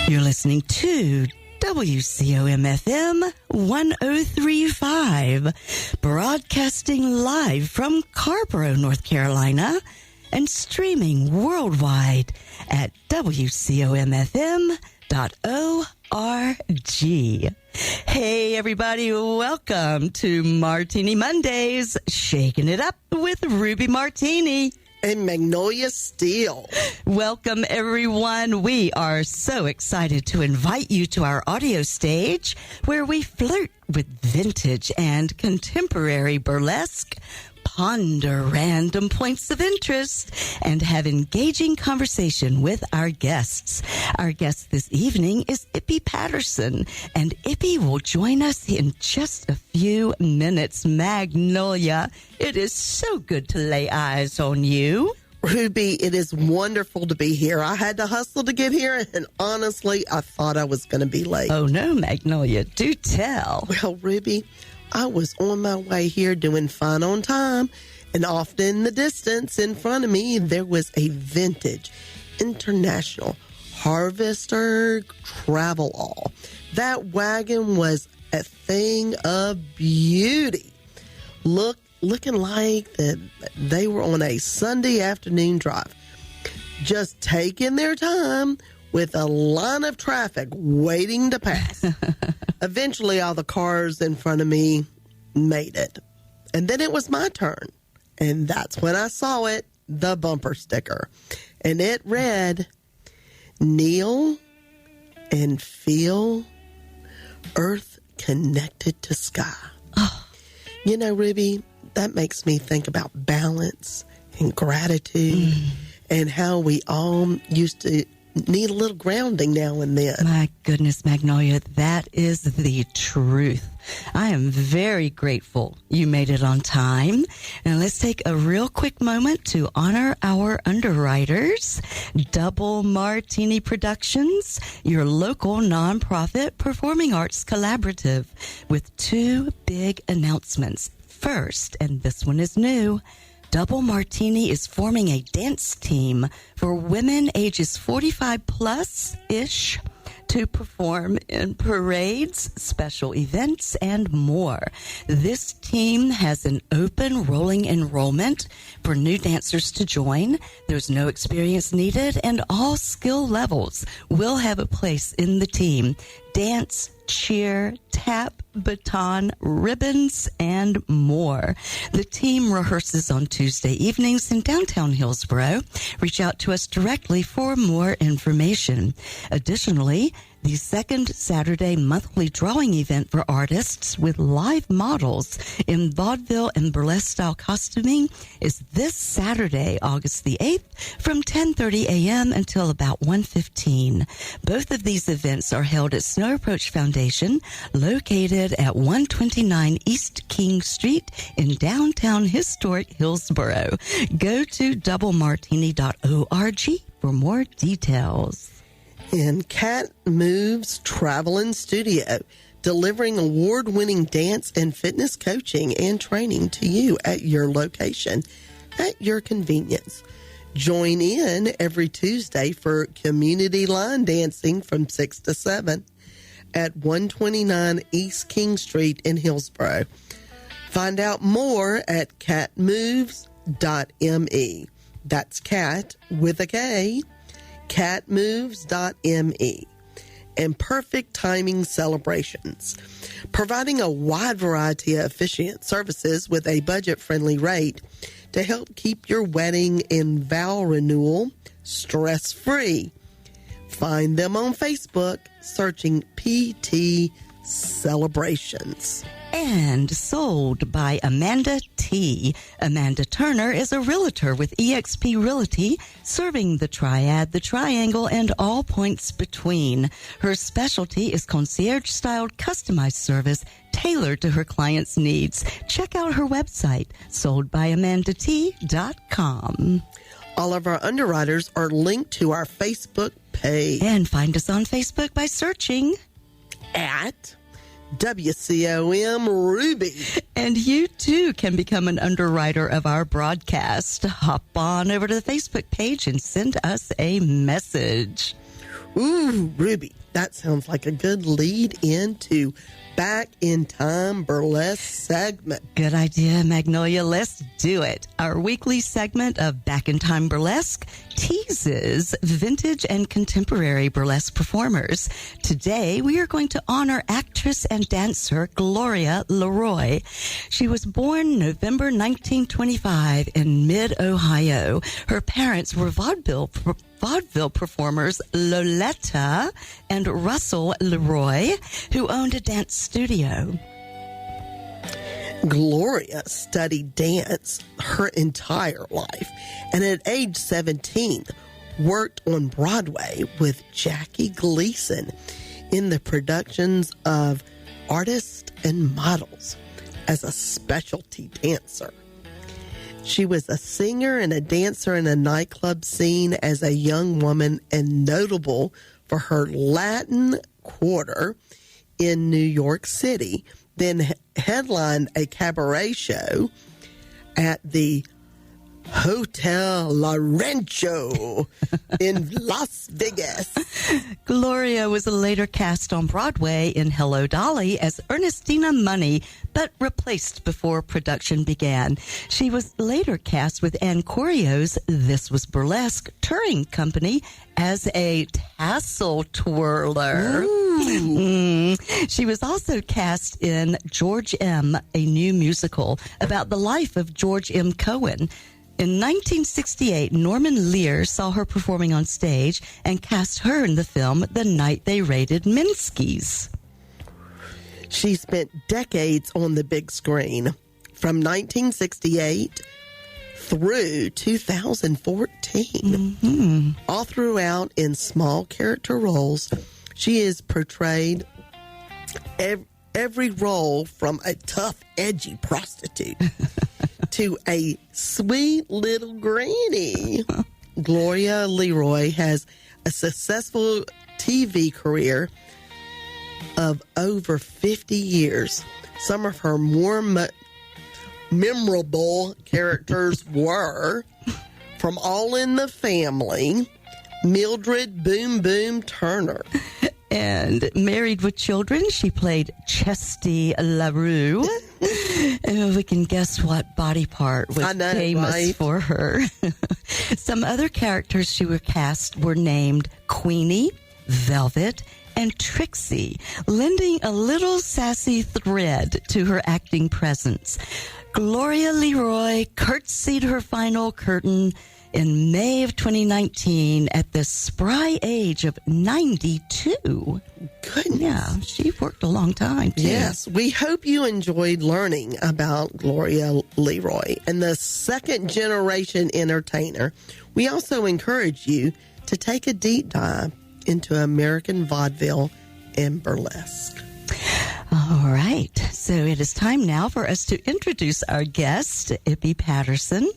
You're listening to WCOM-FM 103.5, broadcasting live from Carborough, North Carolina, and streaming worldwide at WCOMFM.org. Hey, everybody, welcome to Martini Mondays, shaking it up with Ruby Martini and Magnolia Steele. Welcome, everyone. We are so excited to invite you to our audio stage where we flirt with vintage and contemporary burlesque, ponder random points of interest, and have engaging conversation with our guests. Our guest this evening is Ippy Patterson, and Ippy will join us in just a few minutes. Magnolia, it is so good to lay eyes on you. Ruby, it is wonderful to be here. I had to hustle to get here, and honestly, I thought I was going to be late. Oh, no, Magnolia, do tell. Well, Ruby, I was on my way here doing fine on time, and off in the distance in front of me, there was a vintage international harvester travel all. That wagon was a thing of beauty. Looking like that they were on a Sunday afternoon drive, just taking their time with a line of traffic waiting to pass. Eventually, all the cars in front of me made it. And then it was my turn. And that's when I saw it, the bumper sticker. And it read, "Kneel and feel earth connected to sky." Oh. You know, Ruby, that makes me think about balance and gratitude and how we all used to need a little grounding now and then. My goodness, Magnolia, that is the truth. I am very grateful you made it on time. Now let's take a real quick moment to honor our underwriters. DoubleMartiniProductions, your local nonprofit performing arts collaborative, with two big announcements. First, and this one is new, Double Martini is forming a dance team for women ages 45 plus-ish to perform in parades, special events, and more. This team has an open rolling enrollment for new dancers to join. There's no experience needed, and all skill levels will have a place in the team. Dance, cheer, tap, baton, ribbons, and more. The team rehearses on Tuesday evenings in downtown Hillsborough. Reach out to us directly for more information. Additionally, the second Saturday monthly drawing event for artists with live models in vaudeville and burlesque style costuming is this Saturday, August the 8th, from 10:30 a.m. until about 1:15. Both of these events are held at Snow Approach Foundation, located at 129 East King Street in downtown historic Hillsborough. Go to DoubleMartini.org for more details. And Cat Moves Travel and Studio, delivering award-winning dance and fitness coaching and training to you at your location, at your convenience. Join in every Tuesday for community line dancing from 6 to 7 at 129 East King Street in Hillsborough. Find out more at catmoves.me. That's cat with a K. catmoves.me. And Perfect Timing Celebrations, providing a wide variety of efficient services with a budget-friendly rate to help keep your wedding and vow renewal stress-free. Find them on Facebook, searching PT Celebrations. And sold by Amanda T. Amanda Turner is a realtor with eXp Realty, serving the Triad, the Triangle, and all points between. Her specialty is concierge-styled customized service tailored to her clients' needs. Check out her website, soldbyamandat.com. All of our underwriters are linked to our Facebook page. And find us on Facebook by searching at WCOM Ruby. And you too can become an underwriter of our broadcast. Hop on over to the Facebook page and send us a message. Ooh, Ruby, that sounds like a good lead into Back in Time Burlesque segment. Good idea, Magnolia. Let's do it. Our weekly segment of Back in Time Burlesque teases vintage and contemporary burlesque performers. Today, we are going to honor actress and dancer Gloria Leroy. She was born November 1925 in Mid-Ohio. Her parents were vaudeville performers Loletta and Russell Leroy, who owned a dance studio. Gloria studied dance her entire life, and at age 17, worked on Broadway with Jackie Gleason in the productions of Artists and Models as a specialty dancer. She was a singer and a dancer in a nightclub scene as a young woman and notable for her Latin Quarter in New York City, then headlined a cabaret show at the Hotel La Rancho in Las Vegas. Gloria was later cast on Broadway in Hello, Dolly as Ernestina Money, but replaced before production began. She was later cast with Ann Corio's This Was Burlesque touring company as a tassel twirler. She was also cast in George M., a new musical about the life of George M. Cohen. In 1968, Norman Lear saw her performing on stage and cast her in the film The Night They Raided Minsky's. She spent decades on the big screen, from 1968 through 2014. All throughout in small character roles, she is portrayed every role from a tough, edgy prostitute to a sweet little granny. Gloria Leroy has a successful TV career of over 50 years. Some of her more memorable characters were from All in the Family, Mildred Boom Boom Turner. And Married with Children, she played Chesty LaRue. And we can guess what body part was famous for her. Some other characters she was cast were named Queenie, Velvet, and Trixie, lending a little sassy thread to her acting presence. Gloria Leroy curtsied her final curtain in May of 2019 at the spry age of 92. Goodness. Yeah, she worked a long time, too. Yes, we hope you enjoyed learning about Gloria Leroy and the second-generation entertainer. We also encourage you to take a deep dive into American vaudeville and burlesque. All right, so it is time now for us to introduce our guest, Ippy Patterson.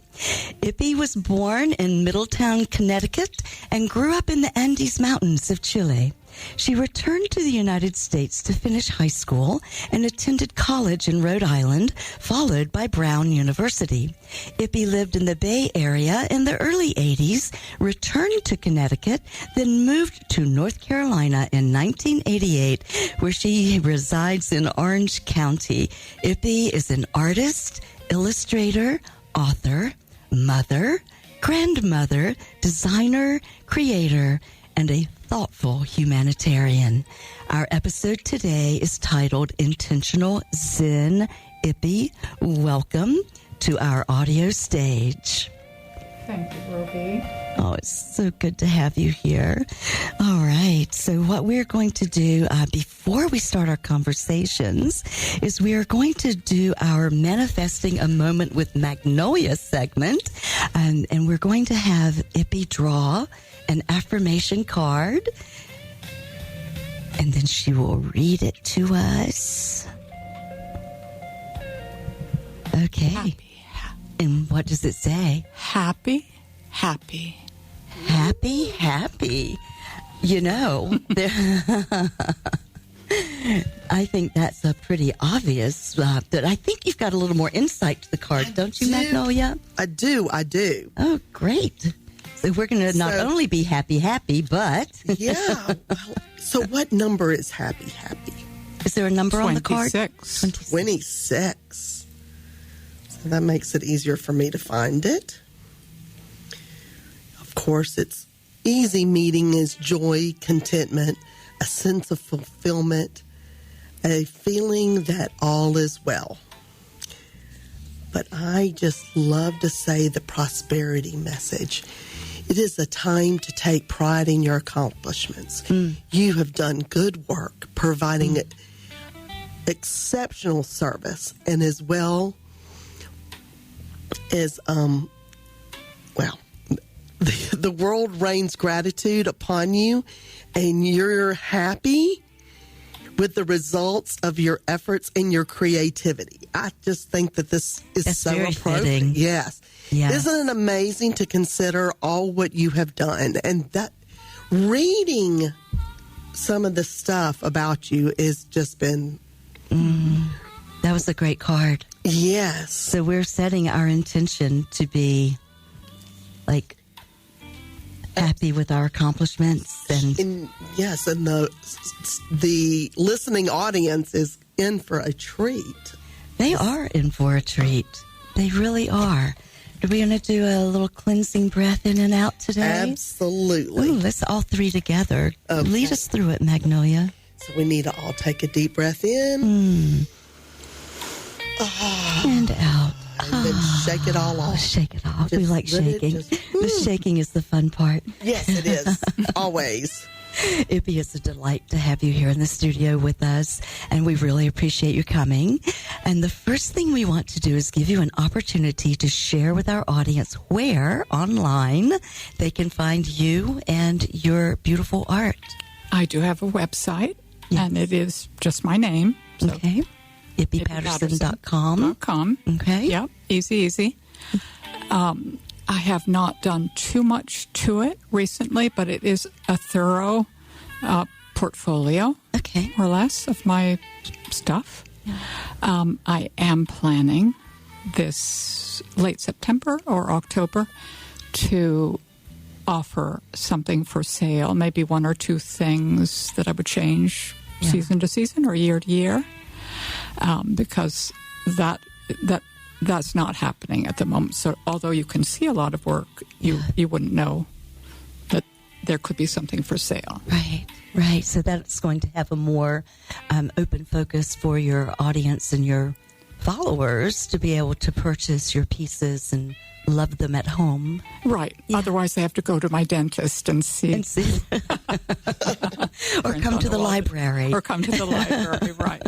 Ippy was born in Middletown, Connecticut, and grew up in the Andes Mountains of Chile. She returned to the United States to finish high school and attended college in Rhode Island, followed by Brown University. Ippy lived in the Bay Area in the early 80s, returned to Connecticut, then moved to North Carolina in 1988, where she resides in Orange County. Ippy is an artist, illustrator, author, mother, grandmother, designer, creator, and a thoughtful humanitarian. Our episode today is titled Intentional Zen. Ippy, welcome to our audio stage. Thank you, Ruby. Oh, it's so good to have you here. All right. So what we're going to do before we start our conversations is we are going to do our Manifesting a Moment with Magnolia segment. And we're going to have Ippy draw an affirmation card. And then she will read it to us. Okay. Happy. And what does it say? Happy, happy. Happy, happy. You know, I think that's a pretty obvious, but I think you've got a little more insight to the card, don't you, Magnolia? I do. Oh, great. So we're going to not only be happy, but... Yeah. So what number is happy? Is there a number on the card? 26. So that makes it easier for me to find it. Of course, it's easy meeting is joy, contentment, a sense of fulfillment, a feeling that all is well. But I just love to say the prosperity message. It is a time to take pride in your accomplishments. You have done good work, providing exceptional service, and as well as, the world rains gratitude upon you, and you're happy with the results of your efforts and your creativity. I just think that this is That's so very appropriate. fitting. Yes. Isn't it amazing to consider all what you have done? And that reading some of the stuff about you has just been... That was a great card. Yes. So we're setting our intention to be, like, happy with our accomplishments. And yes, and the listening audience is in for a treat. They are in for a treat. They really are. Are we going to do a little cleansing breath in and out today? Absolutely. Ooh, let's all three together. Okay. Lead us through it, Magnolia. So we need to all take a deep breath in. And out. And then shake it all off. Shake it off. We Just like let it shaking. The shaking is the fun part. Yes, it is. Always. Ippy, it's a delight to have you here in the studio with us, and we really appreciate you coming. And the first thing we want to do is give you an opportunity to share with our audience where online they can find you and your beautiful art. I do have a website, Yes. and it is just my name. So Okay. IppyPatterson.com. .com. Okay. Yep, easy. I have not done too much to it recently, but it is a thorough portfolio, Okay. more or less, of my stuff. I am planning this late September or October to offer something for sale, maybe one or two things that I would change season to season or year to year, because that's not happening at the moment. So although you can see a lot of work, you wouldn't know that there could be something for sale. Right. So that's going to have a more open focus for your audience and your followers to be able to purchase your pieces and love them at home. Right. Yeah. Otherwise, I have to go to my dentist and see. Or come to the library. Or come to the library, right.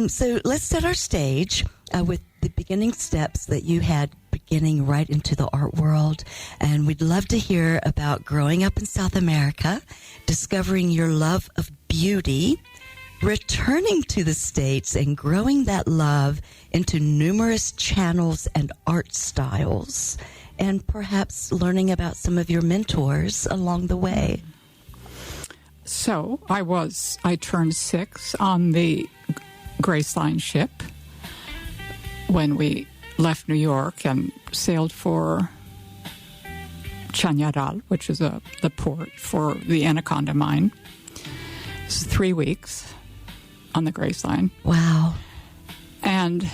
So let's set our stage with the beginning steps that you had beginning right into the art world. And we'd love to hear about growing up in South America, discovering your love of beauty, returning to the States and growing that love into numerous channels and art styles, and perhaps learning about some of your mentors along the way. So I turned 6 on the Grace Line ship when we left New York and sailed for Chañaral, which is the port for the Anaconda mine. It's 3 weeks on the Grace Line. Wow. And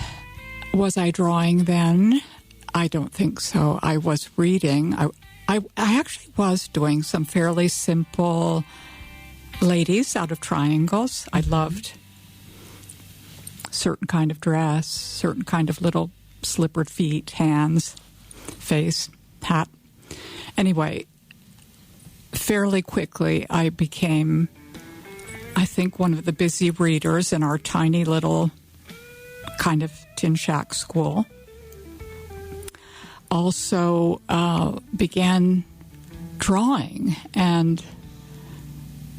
was I drawing then? I don't think so. I was reading. I actually was doing some fairly simple ladies out of triangles. I loved certain kind of dress, certain kind of little slippered feet, hands, face, hat. Anyway, fairly quickly I became, I think, one of the busy readers in our tiny little kind of tin shack school. Also began drawing and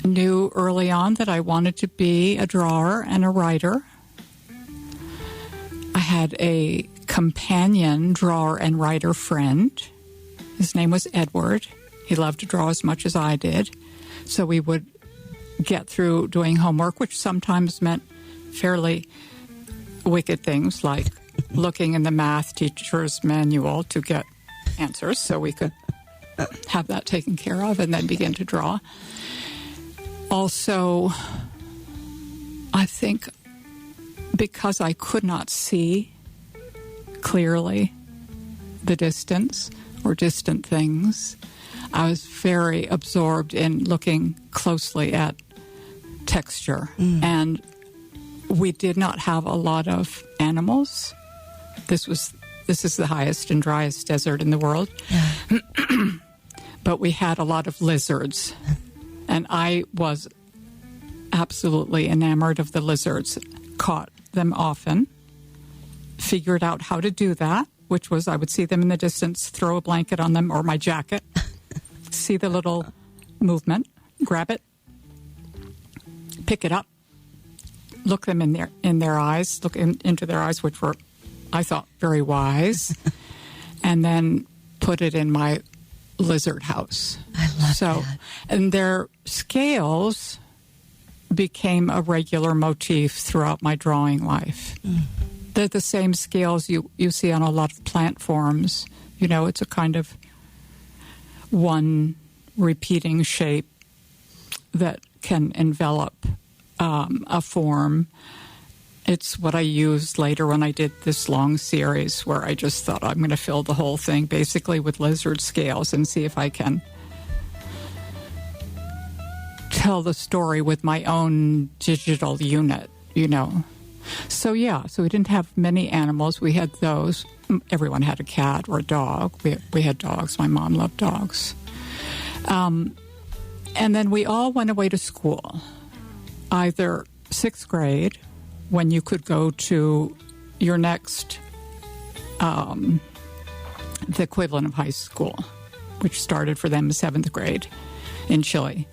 knew early on that I wanted to be a drawer and a writer. I had a companion drawer and writer friend. His name was Edward. He loved to draw as much as I did. So we would get through doing homework, which sometimes meant fairly wicked things like looking in the math teacher's manual to get answers so we could have that taken care of and then begin to draw. Also, I think because I could not see clearly the distance or distant things, I was very absorbed in looking closely at texture. And we did not have a lot of animals. This is the highest and driest desert in the world. Yeah. But we had a lot of lizards. And I was absolutely enamored of the lizards. Caught them often. Figured out how to do that, which was I would see them in the distance, throw a blanket on them or my jacket, see the little movement, grab it, pick it up, look them in their eyes, look into their eyes, which were, I thought, very wise, and then put it in my lizard house. I love that. And their scales became a regular motif throughout my drawing life. They're the same scales you see on a lot of plant forms. You know, it's a kind of one repeating shape that can envelop a form. It's what I used later when I did this long series where I just thought I'm going to fill the whole thing basically with lizard scales and see if I can tell the story with my own digital unit, you know. So we didn't have many animals. We had those. Everyone had a cat or a dog. We had dogs. My mom loved dogs. And then we all went away to school, either 6th grade, when you could go to your next, the equivalent of high school, which started for them 7th grade in Chile,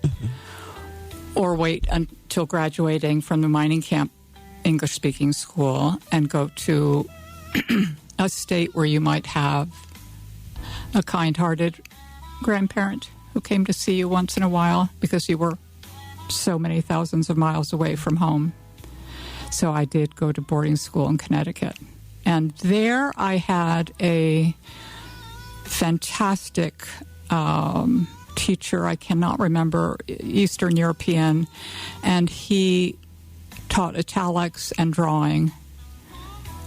or wait until graduating from the mining camp English-speaking school and go to a state where you might have a kind-hearted grandparent who came to see you once in a while because you were so many thousands of miles away from home. So I did go to boarding school in Connecticut. And there I had a fantastic teacher, I cannot remember, Eastern European, and he taught italics and drawing.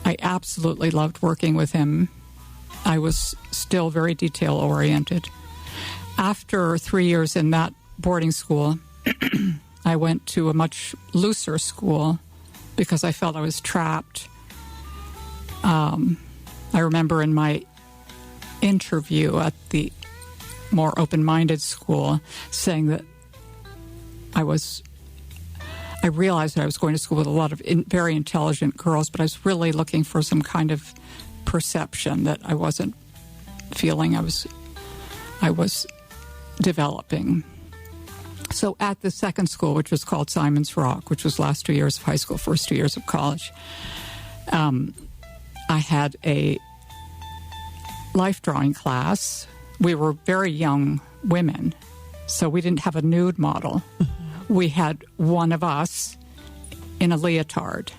I absolutely loved working with him. I was still very detail-oriented. After 3 years in that boarding school, I went to a much looser school because I felt I was trapped. I remember in my interview at the more open-minded school saying that I realized that I was going to school with a lot of very intelligent girls, but I was really looking for some kind of perception that I wasn't feeling I was developing. So at the second school, which was called Simon's Rock, which was last 2 years of high school, first 2 years of college, I had a life drawing class. We were very young women, so we didn't have a nude model. We had one of us in a leotard.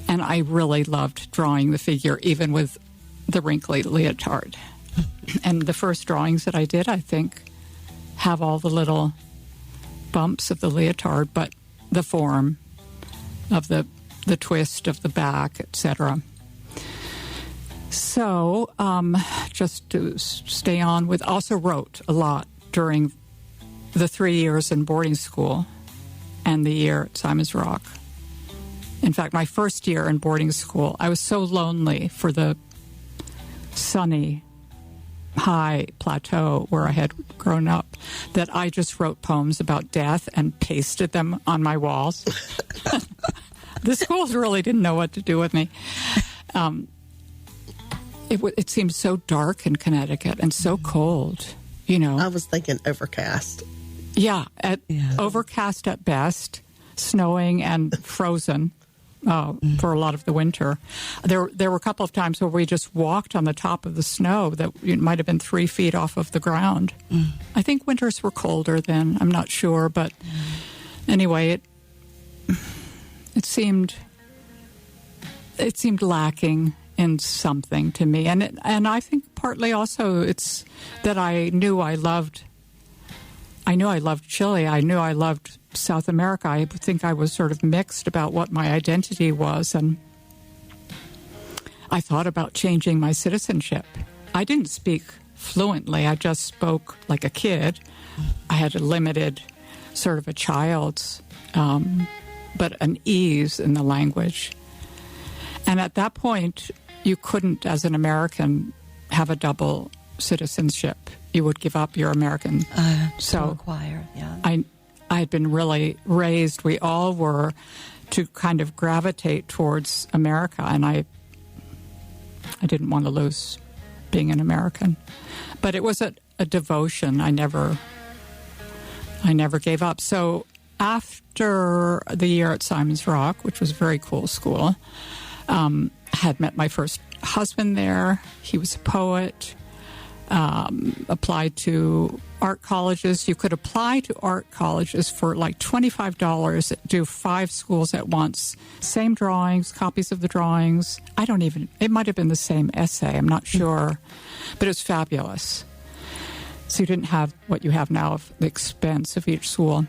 And I really loved drawing the figure, even with the wrinkly leotard. And the first drawings that I did, I think, have all the little bumps of the leotard, but the form of the twist of the back, etc. So, just to stay on with, also wrote a lot during the 3 years in boarding school and the year at Simon's Rock. In fact, my first year in boarding school, I was so lonely for the sunny, high plateau where I had grown up that I just wrote poems about death and pasted them on my walls. The schools really didn't know what to do with me. It seemed so dark in Connecticut and so cold, you know. I was thinking overcast. Yeah, overcast at best, snowing and frozen for a lot of the winter. There were a couple of times where we just walked on the top of the snow that might have been 3 feet off of the ground. I think winters were colder then. I'm not sure, but anyway, it seemed lacking in something to me. And I think partly also it's that I knew I loved Chile. I knew I loved South America. I think I was sort of mixed about what my identity was, and I thought about changing my citizenship. I didn't speak fluently. I just spoke like a kid. I had a limited sort of a child's, but an ease in the language. And at that point, you couldn't, as an American, have a double citizenship. You would give up your American. To acquire, yeah. I had been really raised, we all were, to kind of gravitate towards America, and I didn't want to lose being an American. But it was a devotion. I never gave up. So after the year at Simon's Rock, which was a very cool school, I had met my first husband there. He was a poet. Applied to art colleges. You could apply to art colleges for like $25, do 5 schools at once. Same drawings, copies of the drawings. It might have been the same essay, I'm not sure. But it was fabulous. So you didn't have what you have now of the expense of each school.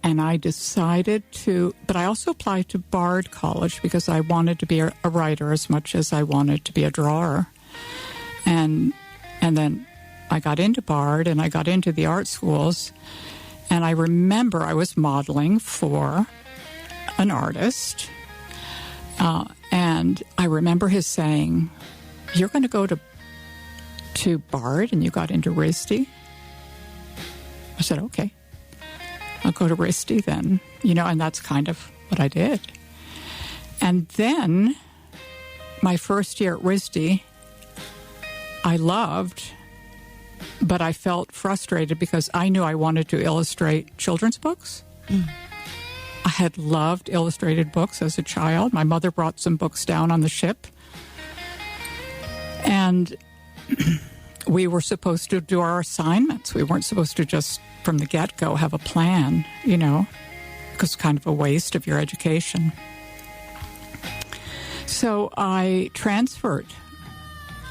And I decided but I also applied to Bard College because I wanted to be a writer as much as I wanted to be a drawer. And then I got into Bard and I got into the art schools. And I remember I was modeling for an artist. And I remember his saying, "You're going to go to Bard and you got into RISD?" I said, "Okay, I'll go to RISD then." And that's kind of what I did. And then my first year at RISD, I loved, but I felt frustrated because I knew I wanted to illustrate children's books. I had loved illustrated books as a child. My mother brought some books down on the ship. And we were supposed to do our assignments. We weren't supposed to just, from the get-go, have a plan, because it's kind of a waste of your education. So I transferred.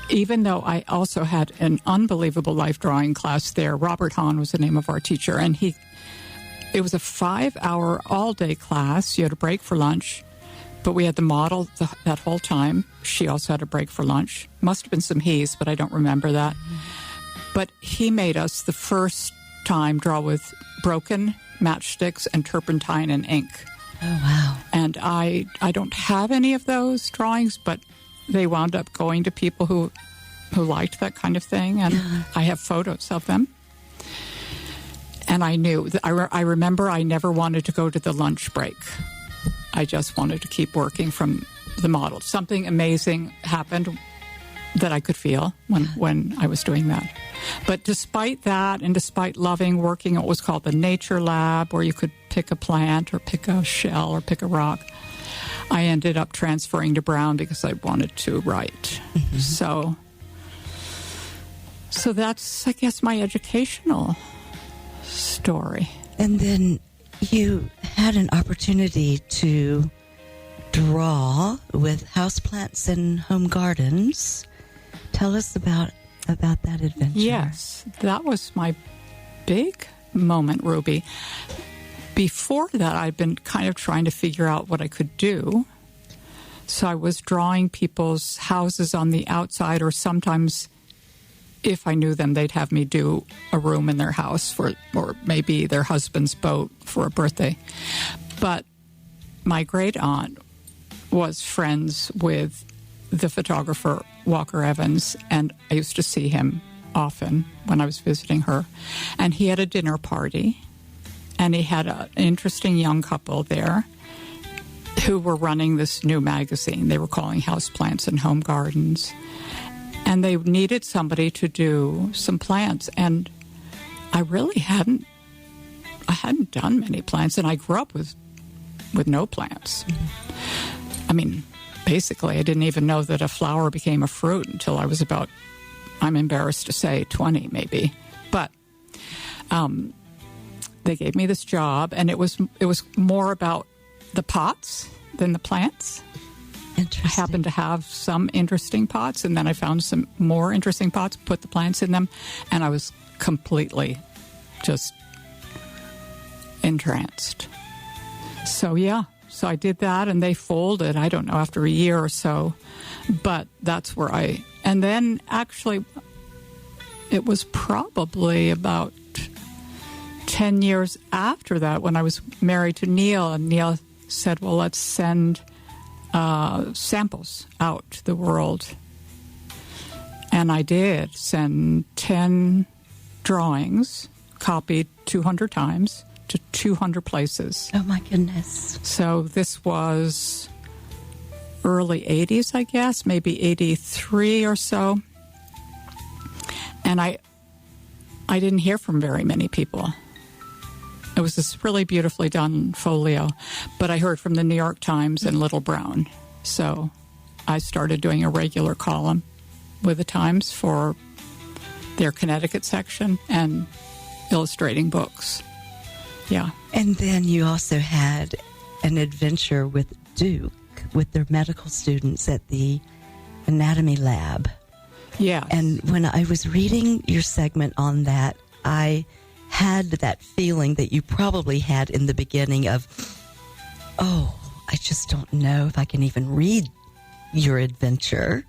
Even though I also had an unbelievable life drawing class there. Robert Hahn was the name of our teacher, and it was a 5-hour all-day class. You had a break for lunch, but we had the model that whole time. She also had a break for lunch. Must have been some he's, but I don't remember that. But he made us the first time draw with broken matchsticks and turpentine and ink. Oh, wow. And I don't have any of those drawings, but they wound up going to people who liked that kind of thing, and I have photos of them. And I knew, I remember I never wanted to go to the lunch break. I just wanted to keep working from the model. Something amazing happened that I could feel when I was doing that. But despite that, and despite loving working at what was called the Nature Lab, where you could pick a plant or pick a shell or pick a rock, I ended up transferring to Brown because I wanted to write. Mm-hmm. So that's, I guess, my educational story. And then you had an opportunity to draw with houseplants and home gardens. Tell us about that adventure. Yes, that was my big moment, Ruby. Before that, I'd been kind of trying to figure out what I could do. So I was drawing people's houses on the outside, or sometimes, if I knew them, they'd have me do a room in their house or maybe their husband's boat for a birthday. But my great aunt was friends with the photographer Walker Evans, and I used to see him often when I was visiting her. And he had a dinner party. And he had an interesting young couple there who were running this new magazine. They were calling Houseplants and Home Gardens. And they needed somebody to do some plants. And I really hadn't done many plants. And I grew up with no plants. Mm-hmm. I mean, basically, I didn't even know that a flower became a fruit until I was about, I'm embarrassed to say, 20 maybe. But they gave me this job, and it was more about the pots than the plants. I happened to have some interesting pots, and then I found some more interesting pots, put the plants in them, and I was completely just entranced. So, yeah. So I did that, and they folded, I don't know, after a year or so. But that's where and then actually, it was probably about 10 years after that when I was married to Neil, and Neil said, well, let's send samples out to the world. And I did send 10 drawings, copied 200 times, to 200 places. Oh, my goodness. So this was early 80s, I guess, maybe 83 or so. And I didn't hear from very many people. It was this really beautifully done folio, but I heard from the New York Times and Little Brown. So I started doing a regular column with the Times for their Connecticut section and illustrating books. Yeah. And then you also had an adventure with Duke, with their medical students at the anatomy lab. Yeah. And when I was reading your segment on that, I had that feeling that you probably had in the beginning of, oh, I just don't know if I can even read your adventure.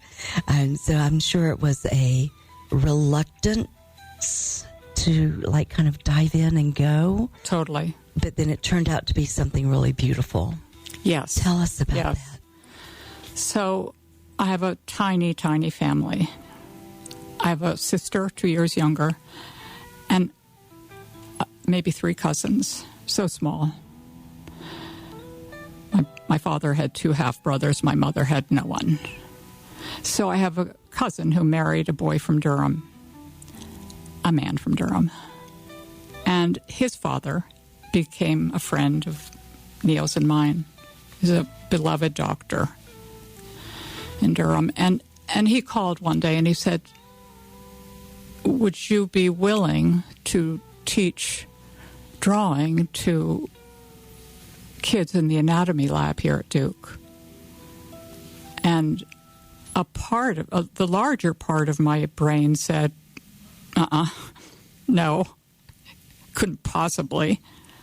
And so I'm sure it was a reluctance to like kind of dive in and go. Totally. But then it turned out to be something really beautiful. Yes. Tell us about that. So I have a tiny, tiny family. I have a sister 2 years younger, and maybe 3 cousins. So small. My father had 2 half-brothers. My mother had no one. So I have a cousin who married a boy from Durham, a man from Durham. And his father became a friend of Neil's and mine. He's a beloved doctor in Durham. And he called one day and he said, would you be willing to teach drawing to kids in the anatomy lab here at Duke? And the larger part of my brain said, no, couldn't possibly.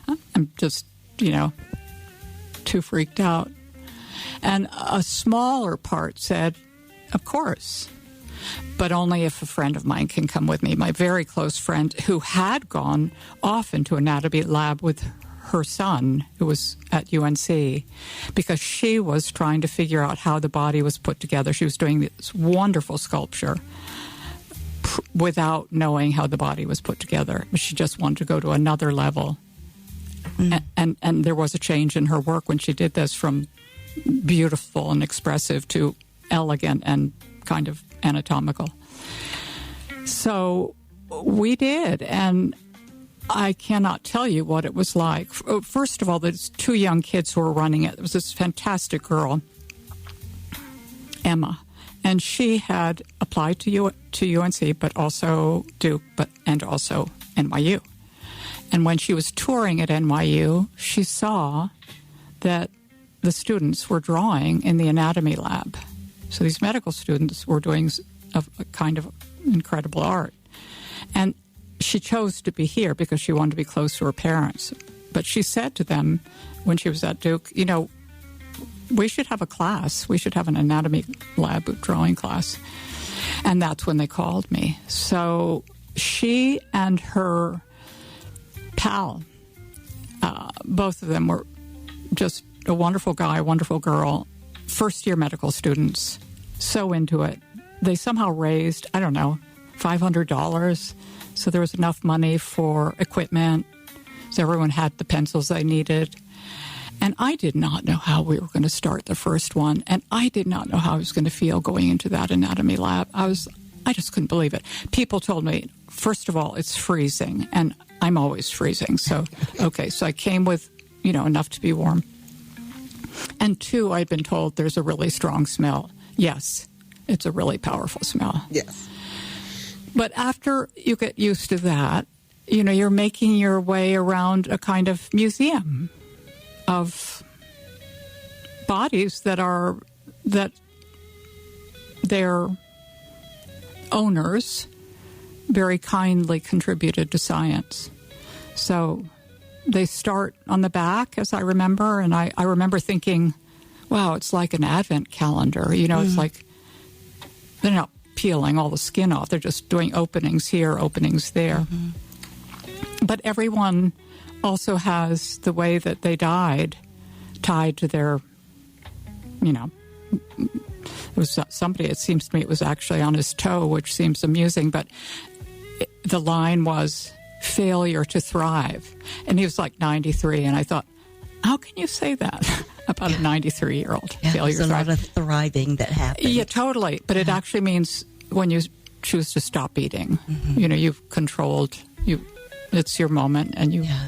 I'm just, too freaked out. And a smaller part said, of course, but only if a friend of mine can come with me. My very close friend who had gone off into anatomy lab with her son, who was at UNC, because she was trying to figure out how the body was put together. She was doing this wonderful sculpture without knowing how the body was put together. She just wanted to go to another level. Mm. And there was a change in her work when she did this from beautiful and expressive to elegant and kind of anatomical. So we did, and I cannot tell you what it was like. First of all, there's 2 young kids who were running it. There was this fantastic girl, Emma, and she had applied to UNC, but also Duke, and also NYU. And when she was touring at NYU, she saw that the students were drawing in the anatomy lab. So these medical students were doing a kind of incredible art. And she chose to be here because she wanted to be close to her parents. But she said to them when she was at Duke, we should have a class. We should have an anatomy lab drawing class. And that's when they called me. So she and her pal, both of them were just a wonderful guy, wonderful girl, first-year medical students, so into it. They somehow raised, I don't know, $500. So there was enough money for equipment. So everyone had the pencils they needed. And I did not know how we were going to start the first one. And I did not know how I was going to feel going into that anatomy lab. I just couldn't believe it. People told me, first of all, it's freezing. And I'm always freezing. So, okay. So I came with, enough to be warm. And 2, I'd been told there's a really strong smell. Yes, it's a really powerful smell. Yes. But after you get used to that, you're making your way around a kind of museum of bodies that are that their owners very kindly contributed to science. So they start on the back, as I remember, and I remember thinking, wow, it's like an advent calendar. You know, it's like they're not peeling all the skin off. They're just doing openings here, openings there. But everyone also has the way that they died tied to their, you know, it was somebody, it seems to me it was actually on his toe, which seems amusing, but the line was failure to thrive. And he was like 93, and I thought, how can you say that about a 93-year-old? Yeah, failure there's a lot of thriving that happened. Yeah, totally. But it actually means when you choose to stop eating, you know, you've controlled, it's your moment, and you... Yeah.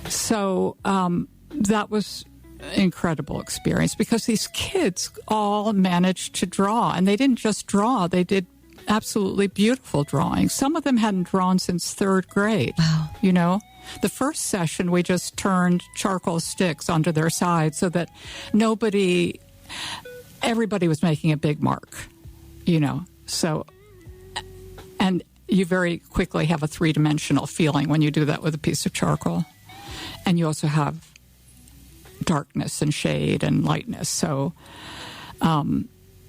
So that was an incredible experience because these kids all managed to draw, and they didn't just draw, they did absolutely beautiful drawings. Some of them hadn't drawn since third grade. Wow. You know, the first session we just turned charcoal sticks onto their sides so that everybody was making a big mark, you know. So, and you very quickly have a three-dimensional feeling when you do that with a piece of charcoal. And you also have darkness and shade and lightness. So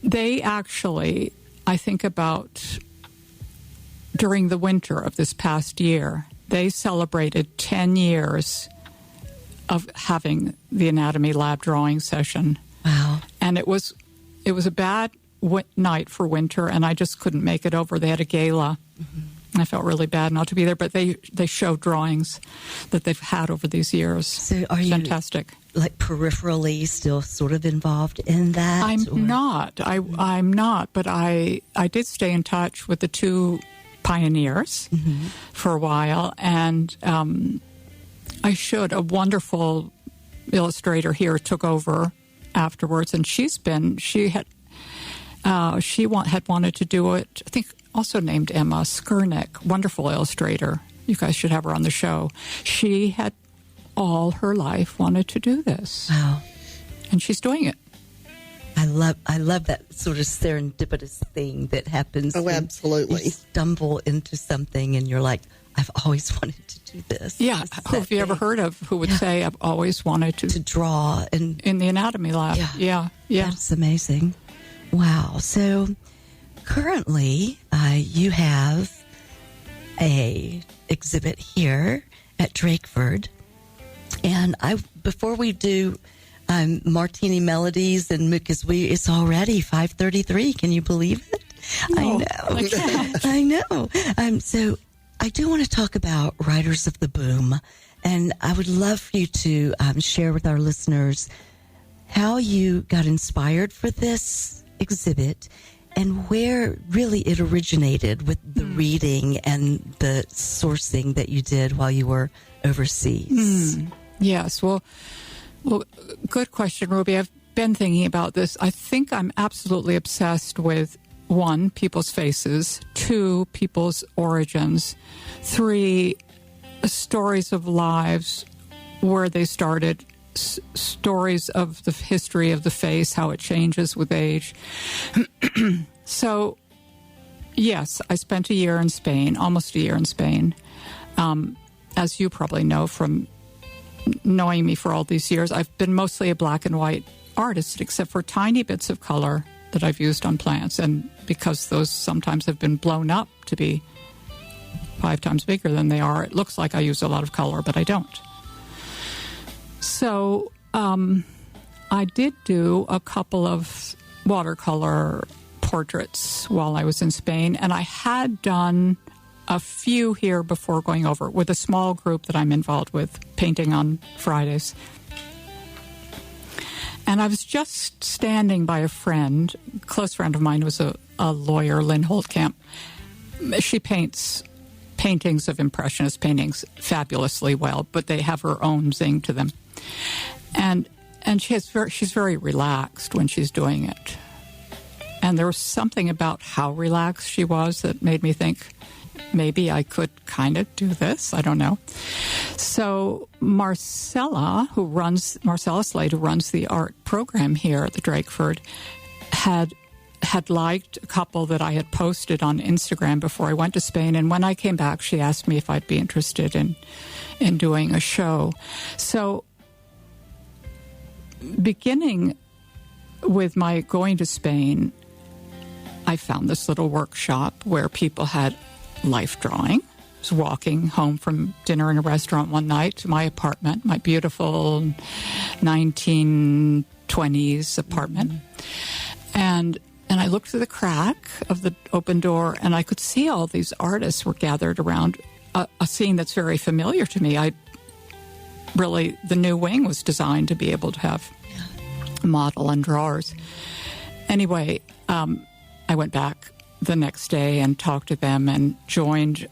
they actually, I think about during the winter of this past year, they celebrated 10 years of having the anatomy lab drawing session. Wow. And it was a bad night for winter, and I just couldn't make it over. They had a gala. I felt really bad not to be there, but they showed drawings that they've had over these years. So are you fantastic? Like peripherally still sort of involved in that? I'm not, but I did stay in touch with the two pioneers for a while, and a wonderful illustrator here took over afterwards, and she had wanted to do it, I think, also named Emma Skurnick, wonderful illustrator. You guys should have her on the show. She had all her life wanted to do this. Wow. And she's doing it. I love that sort of serendipitous thing that happens. Oh, absolutely. You stumble into something and you're like, I've always wanted to do this. Yeah. Who have you ever heard of who would say, I've always wanted to draw in the anatomy lab? Yeah. That's amazing. Wow. So currently, you have a exhibit here at Drakeford, and before we do Martini Melodies and because it's already 5:33. Can you believe it? No, I know. I can't. I know. So I do want to talk about Riders of the Boom, and I would love for you to share with our listeners how you got inspired for this exhibit and where really it originated with the reading and the sourcing that you did while you were overseas. Yes. Well, good question, Ruby. I've been thinking about this. I think I'm absolutely obsessed with 1, people's faces, 2, people's origins, 3, stories of lives, where they started, stories of the history of the face, how it changes with age. So, yes, I spent a year in Spain, almost a year in Spain. As you probably know from knowing me for all these years, I've been mostly a black and white artist, except for tiny bits of color that I've used on plants. And because those sometimes have been blown up to be 5 times bigger than they are, it looks like I use a lot of color, but I don't. So I did do a couple of watercolor portraits while I was in Spain, and I had done a few here before going over with a small group that I'm involved with, painting on Fridays. And I was just standing by a friend, a close friend of mine who was a lawyer, Lynn Holtkamp. She paints paintings of Impressionist paintings fabulously well, but they have her own zing to them. And she's very relaxed when she's doing it. And there was something about how relaxed she was that made me think, maybe I could kind of do this. I don't know. So Marcella Slade, who runs the art program here at the Drakeford, had liked a couple that I had posted on Instagram before I went to Spain. And when I came back, she asked me if I'd be interested in doing a show. So beginning with my going to Spain, I found this little workshop where people had life drawing. I was walking home from dinner in a restaurant one night to my apartment, my beautiful 1920s apartment. And I looked through the crack of the open door, and I could see all these artists were gathered around a scene that's very familiar to me. The new wing was designed to be able to have model and drawers. Anyway, I went back the next day and talked to them and joined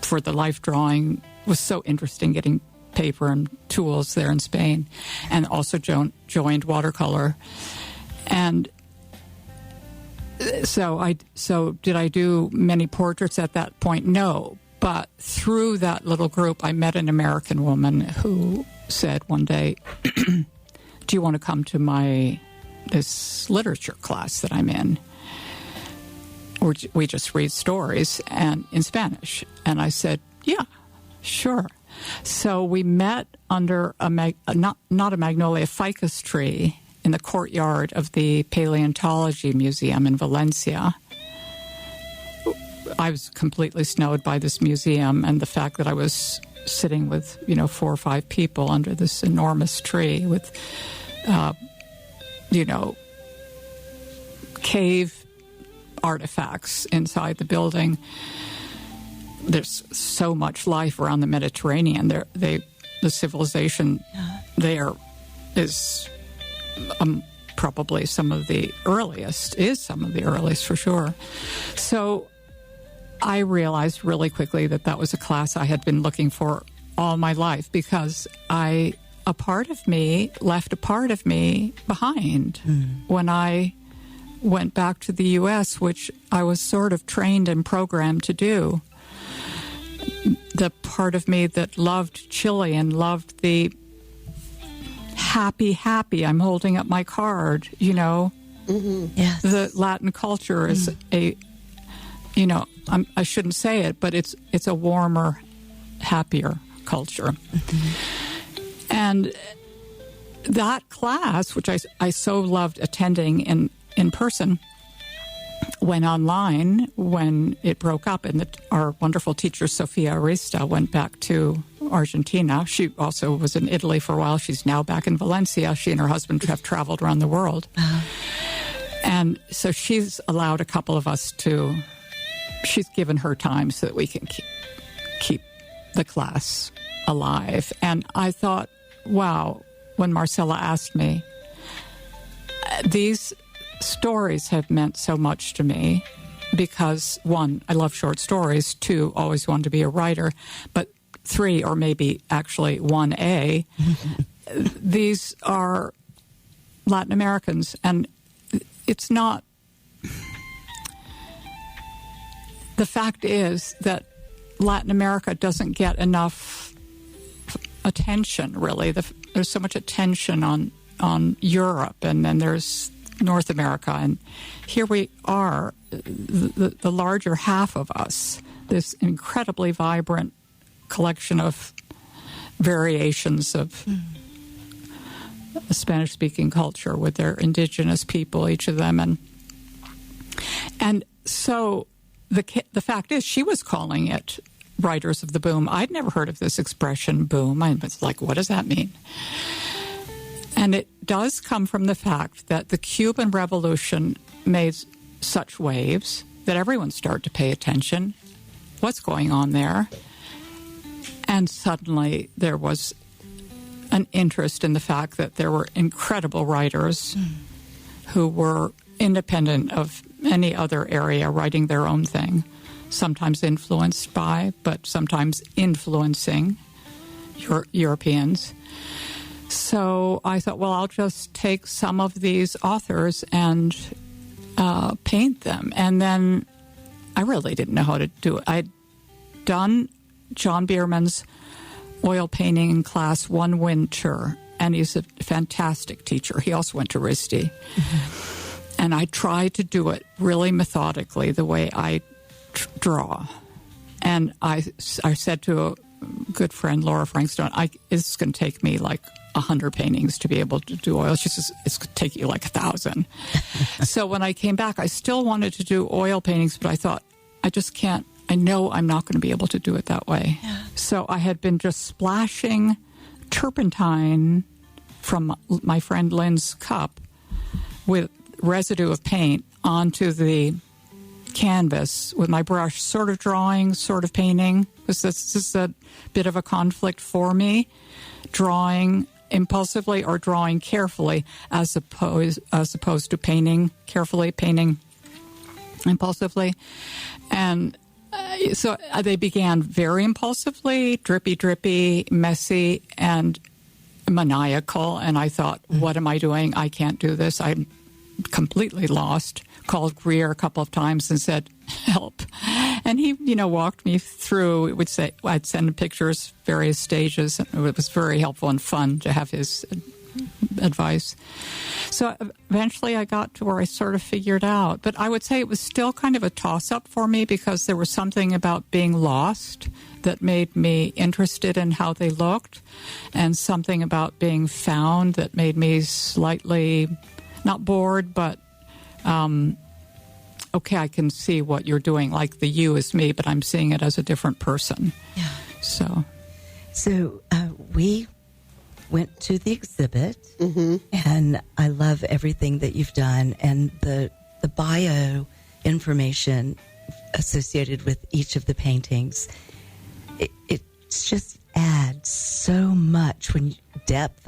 for the life drawing. It was so interesting getting paper and tools there in Spain, and also joined watercolor. And so did I do many portraits at that point? No. But through that little group, I met an American woman who said one day, do you want to come to this literature class that I'm in? We just read stories and in Spanish. And I said, yeah, sure. So we met under not a magnolia, ficus tree in the courtyard of the Paleontology Museum in Valencia. I was completely snowed by this museum and the fact that I was sitting with, 4 or 5 people under this enormous tree with, cave artifacts inside the building. There's so much life around the Mediterranean. The civilization there is probably some of the earliest for sure. So I realized really quickly that was a class I had been looking for all my life, because a part of me left a part of me behind when I went back to the U.S., which I was sort of trained and programmed to do. The part of me that loved Chile and loved the happy, I'm holding up my card, Mm-hmm. Yes. The Latin culture is I shouldn't say it, but it's a warmer, happier culture. Mm-hmm. And that class, which I so loved attending in person, went online when it broke up, and our wonderful teacher, Sofia Arista, went back to Argentina. She also was in Italy for a while. She's now back in Valencia. She and her husband have traveled around the world. And so she's allowed a couple of us she's given her time so that we can keep the class alive. And I thought, wow, when Marcella asked me, these stories have meant so much to me because, 1, I love short stories, 2, always wanted to be a writer, but 3, or maybe actually 1A, these are Latin Americans, and it's not... The fact is that Latin America doesn't get enough attention, really. There's so much attention on Europe, and then there's North America, and here we are, the larger half of us, this incredibly vibrant collection of variations of the Spanish-speaking culture with their indigenous people, each of them, and so the fact is, she was calling it Writers of the Boom. I'd never heard of this expression, boom. I was like, what does that mean? And it does come from the fact that the Cuban Revolution made such waves that everyone started to pay attention. What's going on there? And suddenly there was an interest in the fact that there were incredible writers who were independent of any other area, writing their own thing, sometimes influenced by, but sometimes influencing Europeans. So I thought, well, I'll just take some of these authors and paint them. And then I really didn't know how to do it. done John Bierman's oil painting class one winter, and he's a fantastic teacher. He also went to RISD. And I tried to do it really methodically, the way I draw. And I said to a good friend, Laura Frankstone, it's going to take me like 100 paintings to be able to do oil. She says, it's going to take you like 1,000. So when I came back, I still wanted to do oil paintings, but I thought, I just can't. I know I'm not going to be able to do it that way. Yeah. So I had been just splashing turpentine from my friend Lynn's cup with residue of paint onto the canvas with my brush, sort of drawing, sort of painting. Because this is a bit of a conflict for me, drawing impulsively or drawing carefully as opposed to painting carefully, painting impulsively. And so they began very impulsively, drippy, messy, and maniacal. And I thought, what am I doing? I can't do this. I'm completely lost. Called Greer a couple of times and said, help. And he, walked me through. I'd send him pictures, various stages. It was very helpful and fun to have his advice. So eventually I got to where I sort of figured out. But I would say it was still kind of a toss-up for me because there was something about being lost that made me interested in how they looked, and something about being found that made me slightly, not bored, but okay, I can see what you're doing. Like the you is me, but I'm seeing it as a different person. Yeah. So we went to the exhibit, and I love everything that you've done, and the bio information associated with each of the paintings. It just adds so much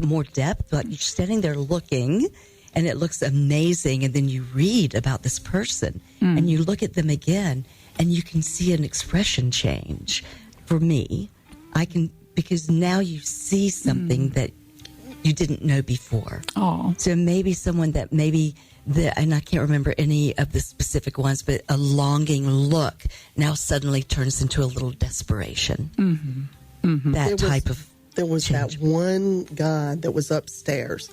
more depth. Like you're standing there looking, and it looks amazing, and then you read about this person, and you look at them again, and you can see an expression change. For me, because now you see something that you didn't know before. Oh. So maybe someone that and I can't remember any of the specific ones, but a longing look now suddenly turns into a little desperation. There was change. that one guy that was upstairs.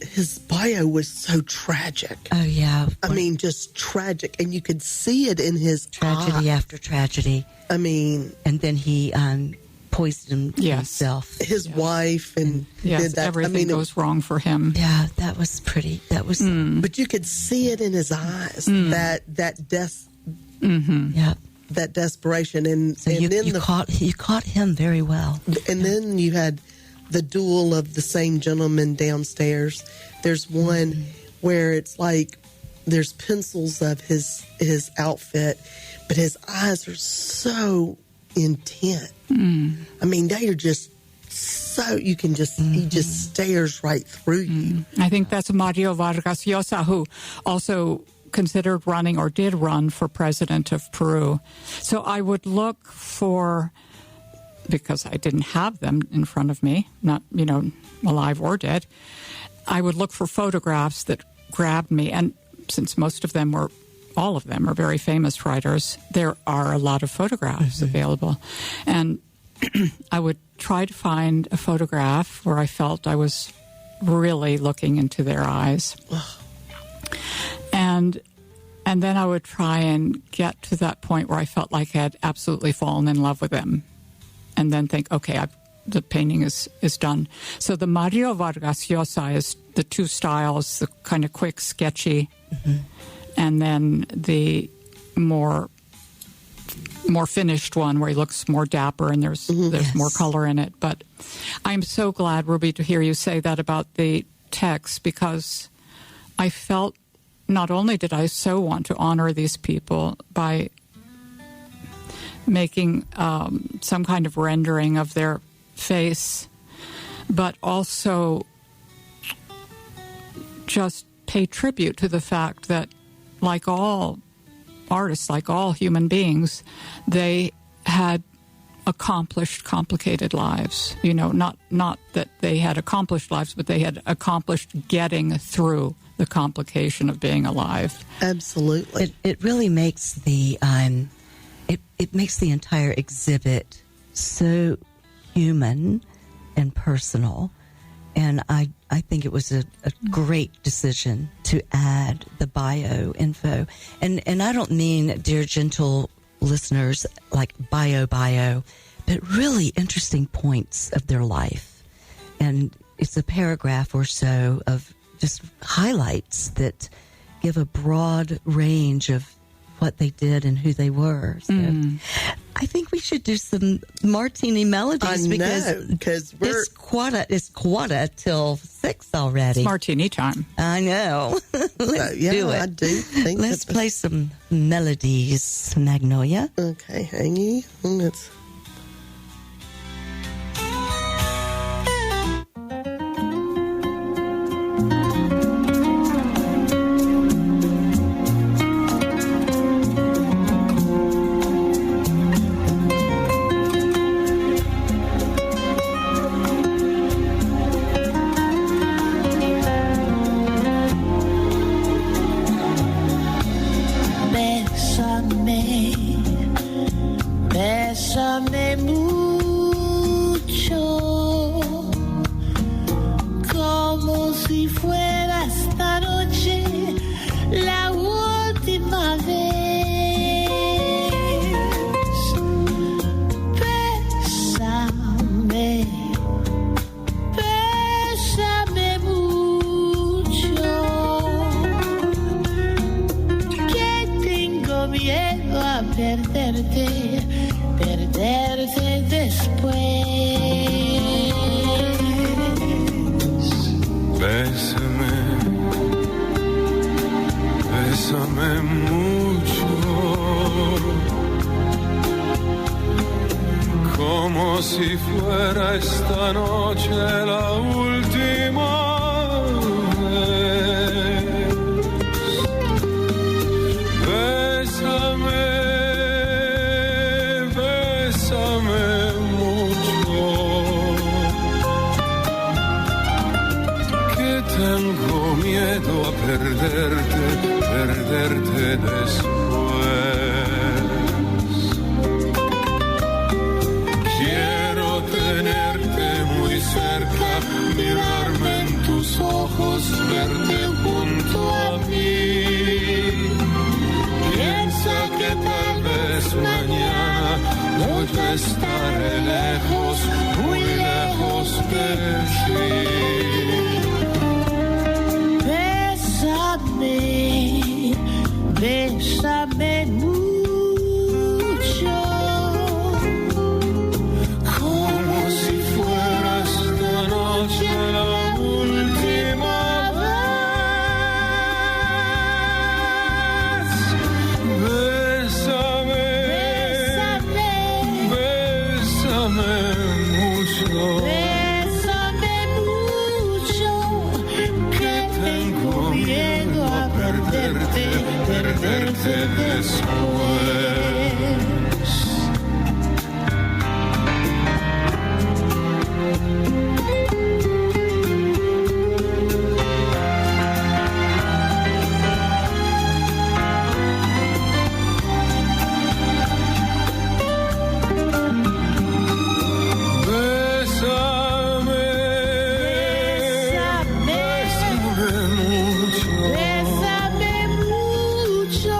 His bio was so tragic. Oh, yeah. I mean, just tragic. And you could see it in his tragedy eye. After tragedy. I mean. And then he poisoned himself. His wife and did that. Everything goes wrong for him. Yeah, that was pretty. That was. But you could see it in his eyes, that desperation. And, so and then you caught him very well. And then you had the duel of the same gentleman downstairs. There's one where it's like there's pencils of his outfit, but his eyes are so intent. I mean, they are just so, you can just, he just stares right through you. I think that's Mario Vargas Llosa, who also considered running or did run for president of Peru. So I would look for, because I didn't have them in front of me, not, alive or dead, I would look for photographs that grabbed me. And since all of them are very famous writers, there are a lot of photographs available. And I would try to find a photograph where I felt I was really looking into their eyes. And then I would try and get to that point where I felt like I had absolutely fallen in love with them. And then think, okay, the painting is done. So the Mario Vargas Llosa is the two styles, the kind of quick, sketchy, and then the more finished one where he looks more dapper and there's more color in it. But I'm so glad, Ruby, to hear you say that about the text, because I felt not only did I so want to honor these people by making some kind of rendering of their face, but also just pay tribute to the fact that, like all artists, like all human beings, they had accomplished, complicated lives. Not that they had accomplished lives, but they had accomplished getting through the complication of being alive. Absolutely. It really makes the it makes the entire exhibit so human and personal. And I think it was a great decision to add the bio info. And I don't mean, dear gentle listeners, like bio, but really interesting points of their life. And it's a paragraph or so of just highlights that give a broad range of what they did and who they were. So I think we should do some Martini melodies because it's quarter till 6 already. It's Martini time. I know. Let's do it. I do think Let's play some melodies, Magnolia. Okay, hang on. Let's... Bésame mucho, como si fuera esta noche la última vez. Bésame, bésame mucho, que tengo miedo a perderte después. Bésame, bésame mucho, como si fuera esta noche la última vez. Bésame, bésame mucho, que tengo miedo a perderte después. Quiero tenerte muy cerca, mirarme en tus ojos, verte junto a mí. Piensa que tal vez mañana yo estaré lejos, muy lejos de ti. Bésame, bésame mucho, Como si fuera esta noche la última vez. Bésame, bésame mucho, bésame mucho, que tengo miedo a perderte después. Bésame, bésame mucho, bésame mucho,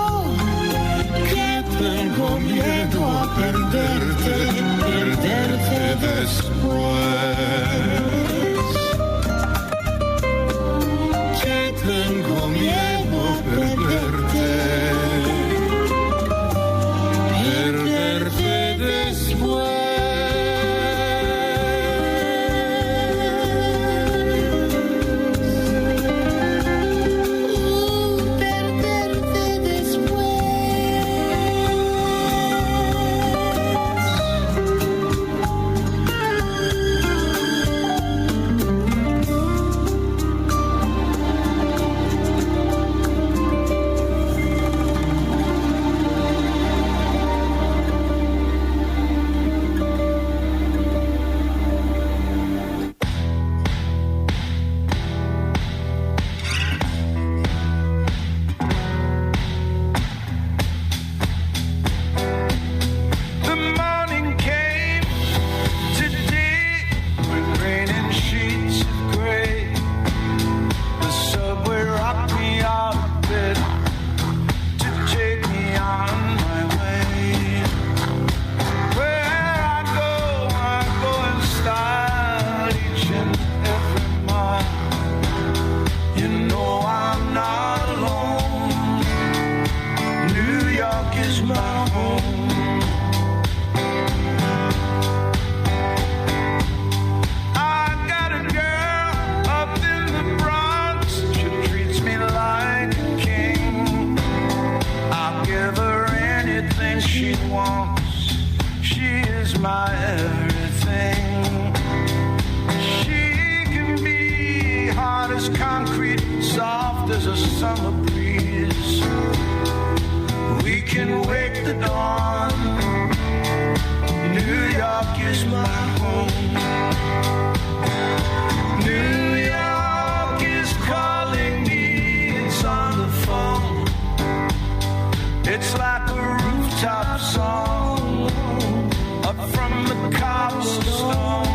summer breeze. We can wake the dawn. New York is my home. New York is calling me. It's on the phone. It's like a rooftop song up from the cobblestones.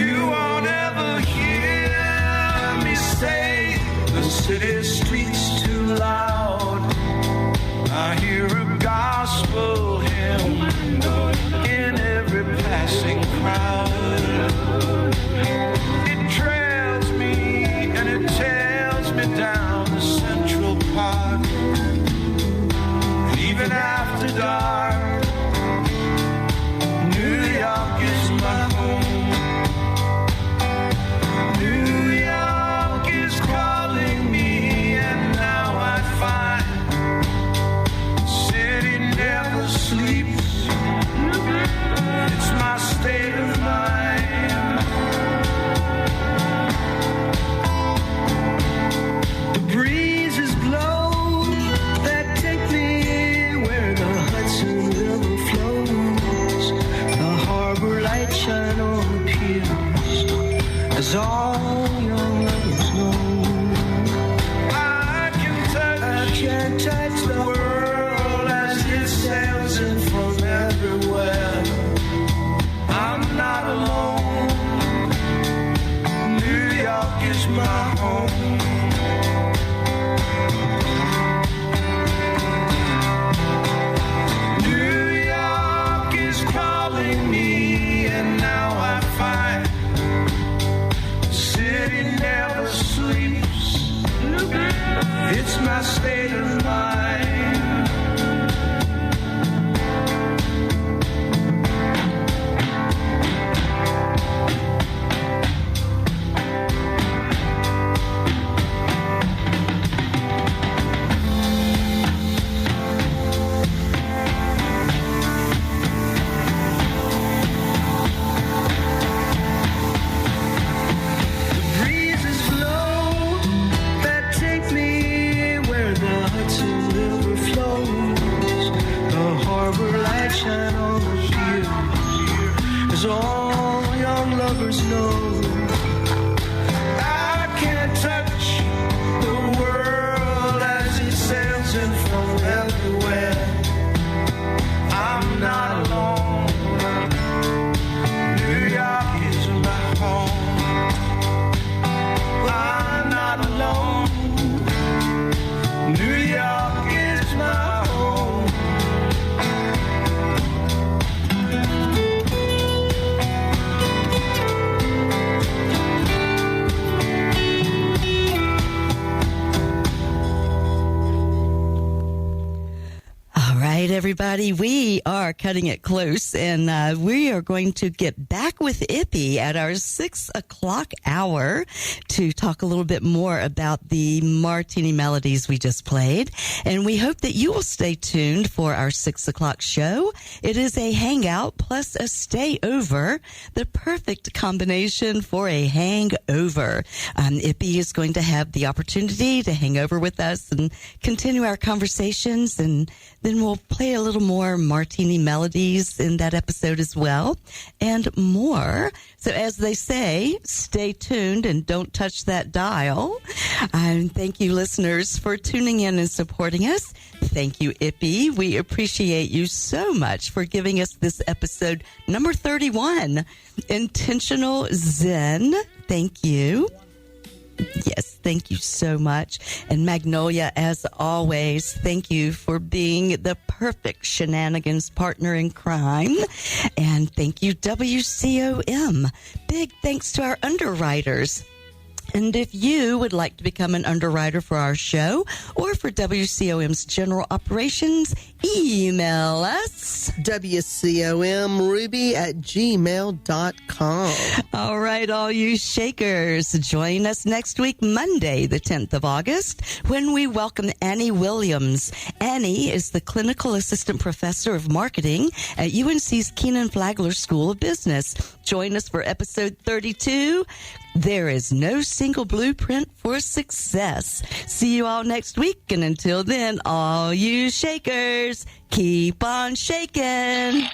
You won't ever hear me say the city streets too loud. I hear a gospel hymn in every passing crowd. It trails me and it tells me down the Central Park. And even after dark, New York is my home. New York is calling me, and now I find city never sleeps. It's my state of mind. The breezes blow that take me where the Hudson River flows. The harbor lights shine on the piers, as all young lovers know. I can touch the world as it sails in from everywhere. I'm not alone. New York is my home. New York is calling me, and now I find the city never sleeps. It's my state of mind. The breezes blow that take me where the Hudson River flows. The harbor lights shine on the piers, as all young lovers know. I can't touch the world as it sails in from everywhere. I'm not alone. New York is my home. I'm not alone. New York is my home. All right, everybody, we are cutting it close, and we are going to get back with Ippy at our 6 o'clock hour to talk a little bit more about the Martini melodies we just played. And we hope that you will stay tuned for our 6 o'clock show. It is a hangout plus a stay over, the perfect combination for a hangover. Ippy is going to have the opportunity to hang over with us and continue our conversations, and then we'll play a little more Martini melodies in that episode as well, and more. So as they say, stay tuned and don't touch that dial. Thank you, listeners, for tuning in and supporting us. Thank you, Ippy. We appreciate you so much for giving us this episode number 31, Intentional Zen. Thank you. Yes, thank you so much. And Magnolia, as always, thank you for being the perfect shenanigans partner in crime. And thank you, WCOM. Big thanks to our underwriters. And if you would like to become an underwriter for our show or for WCOM's general operations, email us. WCOMRuby@gmail.com. All right, all you shakers, join us next week, Monday, the 10th of August, when we welcome Annie Williams. Annie is the Clinical Assistant Professor of Marketing at UNC's Keenan Flagler School of Business. Join us for episode 32, There is no single blueprint for success. See you all next week, and until then, all you shakers, keep on shaking.